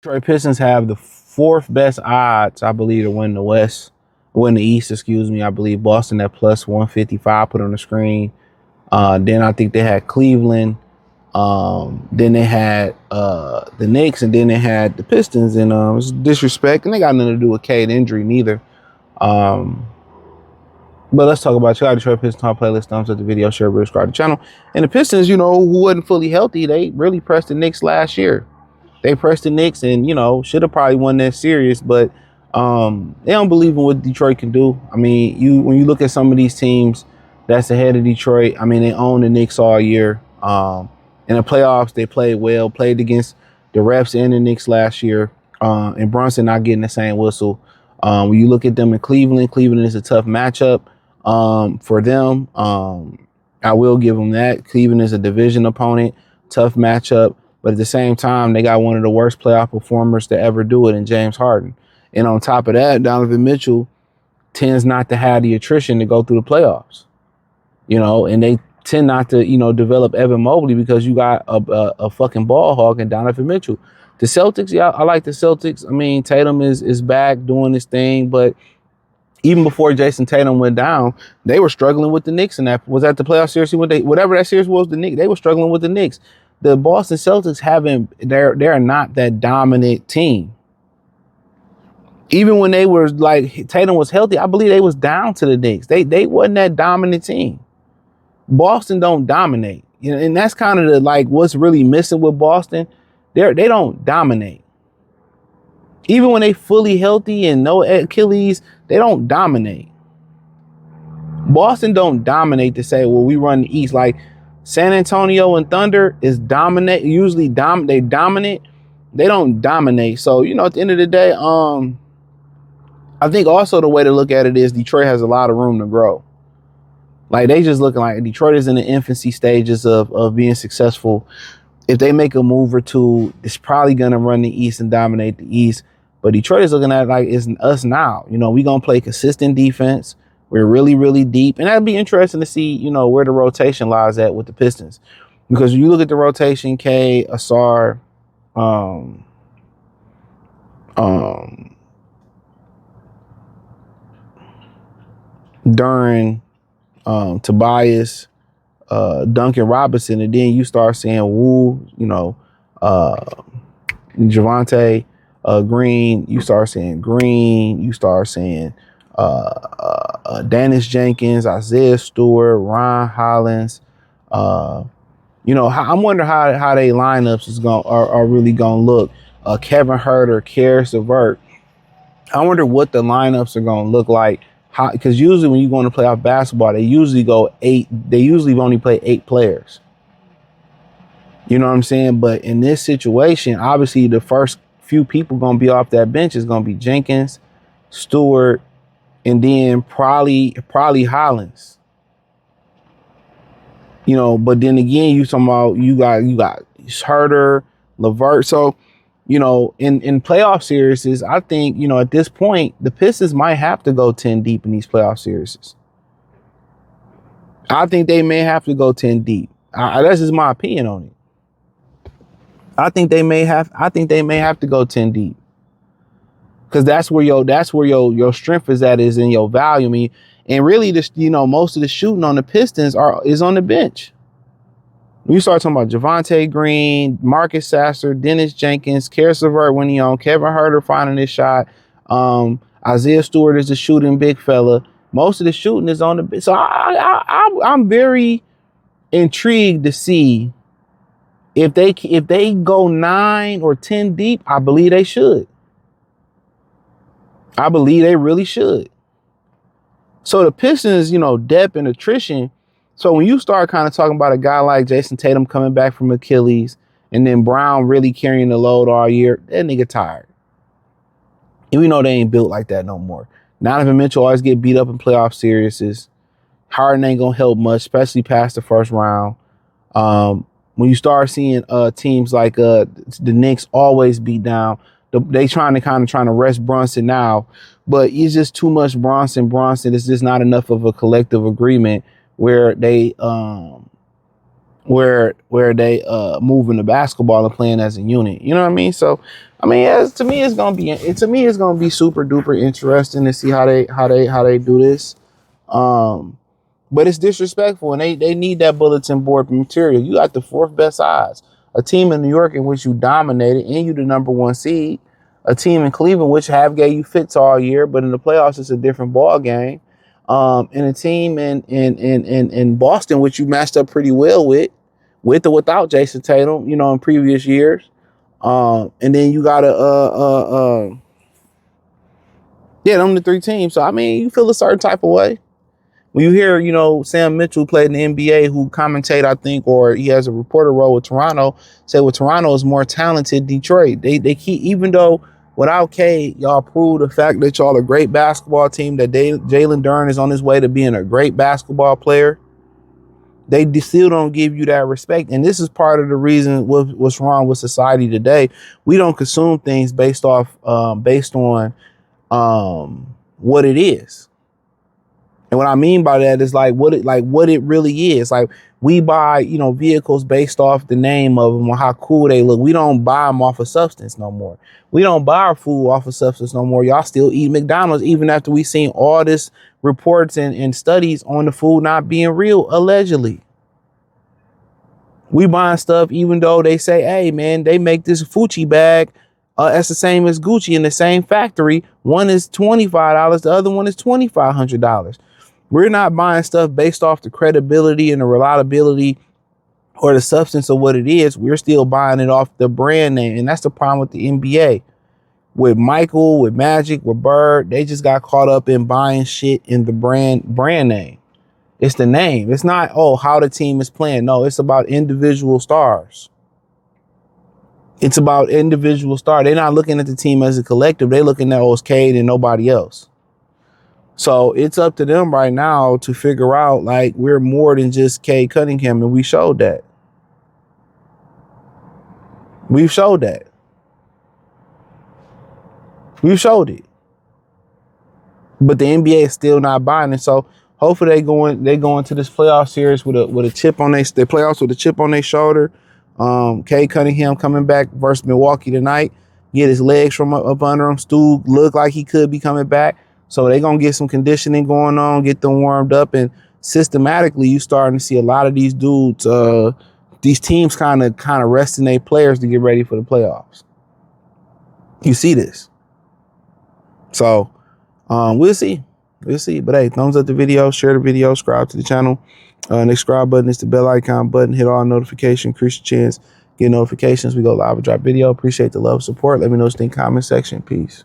Detroit Pistons have the fourth best odds, I believe, to win the East, excuse me. I believe Boston at plus 155 put on the screen. Then I think they had Cleveland. Then they had the Knicks, and then they had the Pistons. And it's disrespect, and they got nothing to do with Cade injury neither. But let's talk about Detroit Pistons top playlist. Thumbs up the video, share, subscribe to the channel. And the Pistons, who wasn't fully healthy, they really pressed the Knicks last year. They pressed the Knicks and, should have probably won that series, but they don't believe in what Detroit can do. I mean, when you look at some of these teams that's ahead of Detroit, I mean, they own the Knicks all year. In the playoffs, they played well, played against the refs and the Knicks last year, and Brunson not getting the same whistle. When you look at them in Cleveland is a tough matchup for them. I will give them that. Cleveland is a division opponent, tough matchup. But at the same time, they got one of the worst playoff performers to ever do it in James Harden. And on top of that, Donovan Mitchell tends not to have the attrition to go through the playoffs. And they tend not to, develop Evan Mobley because you got a fucking ball hog in Donovan Mitchell. The Celtics, yeah, I like the Celtics. I mean, Tatum is back doing his thing, but even before Jason Tatum went down, they were struggling with the Knicks, and that was at the playoff series. Whatever that series was, the Knicks, they were struggling with the Knicks. The Boston Celtics they're not that dominant team. Even when they were like Tatum was healthy, I believe they was down to the Knicks. They wasn't that dominant team. Boston don't dominate. And that's kind of what's really missing with Boston. They don't dominate. Even when they fully healthy and no Achilles, they don't dominate. Boston don't dominate to say, well, we run the East. Like San Antonio and Thunder is dominate. Usually they dominate. They don't dominate. So, at the end of the day, I think also the way to look at it is Detroit has a lot of room to grow. Like they just looking like Detroit is in the infancy stages of being successful. If they make a move or two, it's probably going to run the East and dominate the East. But Detroit is looking at it like it's us now. We're going to play consistent defense. We're really, really deep. And that'd be interesting to see, where the rotation lies at with the Pistons. Because when you look at the rotation, K, Asar, Duran, Tobias, Duncan Robinson, and then you start saying Wu, Javante Green, you start saying Green, you start saying Dennis Jenkins, Isaiah Stewart, Ron Hollins. I'm wondering how they lineups are really gonna look. Kevin Huerter, Karis LeVert. I wonder what the lineups are gonna look like. Because usually when you go into playoff basketball, they usually go 8. They usually only play 8 players. You know what I'm saying? But in this situation, obviously the first few people gonna be off that bench is gonna be Jenkins, Stewart, and then probably Hollins. But then again, you talking about you got Herter, LeVert. So, in playoff series, I think, at this point, the Pistons might have to go 10 deep in these playoff series. I think they may have to go 10 deep. That's just my opinion on it. I think they may have to go 10 deep. Because that's where your strength is in your value. I mean, and really most of the shooting on the Pistons is on the bench. When you start talking about Javante Green, Marcus Sasser, Dennis Jenkins, Karis LeVert when he on, Kevin Huerter finding his shot, Isaiah Stewart is a shooting big fella. Most of the shooting is on the bench. So I'm very intrigued to see if they go 9 or 10 deep. I believe they should. I believe they really should. So the Pistons, depth and attrition. So when you start kind of talking about a guy like Jason Tatum coming back from Achilles and then Brown really carrying the load all year, that nigga tired. And we know they ain't built like that no more. Donovan Mitchell always get beat up in playoff series. Harden ain't going to help much, especially past the first round. When you start seeing teams like the Knicks always beat down, they trying to rest Brunson now, but it's just too much Bronson. It's just not enough of a collective agreement where they where they moving the basketball and playing as a unit. You know what I mean? So I mean, to me it's gonna be super duper interesting to see how they do this. But it's disrespectful, and they need that bulletin board material. You got the fourth best odds. A team in New York in which you dominated and you the number one seed. A team in Cleveland which have gave you fits all year, but in the playoffs it's a different ball game. And a team in Boston which you matched up pretty well with or without Jason Tatum, you know, in previous years. And then you got them the three teams. So I mean, you feel a certain type of way. When you hear, you know, Sam Mitchell played in the NBA, who commentate, I think, or he has a reporter role with Toronto, say, well, Toronto is more talented than Detroit. They keep, even though without K, y'all prove the fact that y'all a great basketball team, that Jalen Duren is on his way to being a great basketball player. They still don't give you that respect. And this is part of the reason what's wrong with society today. We don't consume things based on what it is. And what I mean by that is like what it really is. Like we buy, you know, vehicles based off the name of them or how cool they look. We don't buy them off of substance no more. We don't buy our food off of substance no more. Y'all still eat McDonald's even after we seen all this reports and studies on the food not being real, allegedly. We buying stuff even though they say, hey man, they make this Fucci bag that's the same as Gucci in the same factory. One is $25, the other one is $2,500. We're not buying stuff based off the credibility and the reliability or the substance of what it is. We're still buying it off the brand name. And that's the problem with the NBA. With Michael, with Magic, with Bird, they just got caught up in buying shit in the brand name. It's the name. It's not, oh, how the team is playing. No, it's about individual stars. It's about individual stars. They're not looking at the team as a collective. They're looking at, oh, it's Cade and nobody else. So it's up to them right now to figure out, like, we're more than just Cade Cunningham, and we showed that. We've showed that. We've showed it. But the NBA is still not buying it. So hopefully they go into this playoff series with a chip on their playoffs with a chip on their shoulder. Cade Cunningham coming back versus Milwaukee tonight. Get his legs from up under him. Stu look like he could be coming back. So they're going to get some conditioning going on, get them warmed up. And systematically, you starting to see a lot of these dudes, these teams kind of resting their players to get ready for the playoffs. You see this. So we'll see. We'll see. But hey, thumbs up the video, share the video, subscribe to the channel. Next subscribe button is the bell icon button. Hit all notifications, increase your chance, get notifications. We go live and drop video. Appreciate the love, support. Let me know what you think, comment section. Peace.